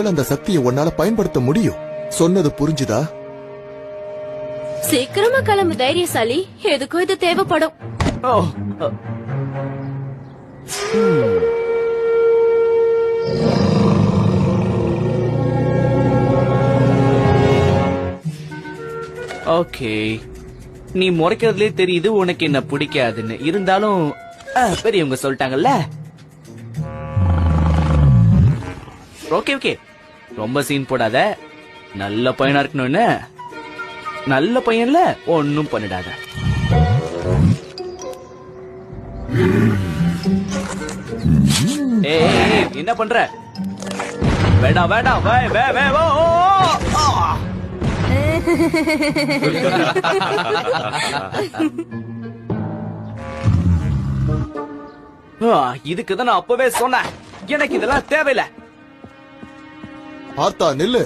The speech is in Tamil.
அந்த சக்தியை உன்னால பயன்படுத்த முடியும். சொன்னது புரிஞ்சுதா? சீக்கிரமா கிளம்பு தைரியசாலி. எதுக்கும் இது தேவைப்படும். ஓகே, நீ முறைக்கிறதுலே தெரியுது உனக்கு என்ன பிடிக்காதுன்னு. இருந்தாலும் பெரியவங்க சொல்லிட்டாங்கல்ல. ஓகே ஓகே, ரொம்ப சீன் போடாத. நல்ல பையனா இருக்கணும்னு. நல்ல பையன்ல ஒன்னும் பண்ணிடாத. ஏய், என்ன பண்ற? வேண்டாம் வேண்டாம், வே வே வே ஓ இதுக்குதான் நான் அப்பவே சொன்னேன், எனக்கு இதெல்லாம் தேவையில்லை. பார்த்தா நில்லு.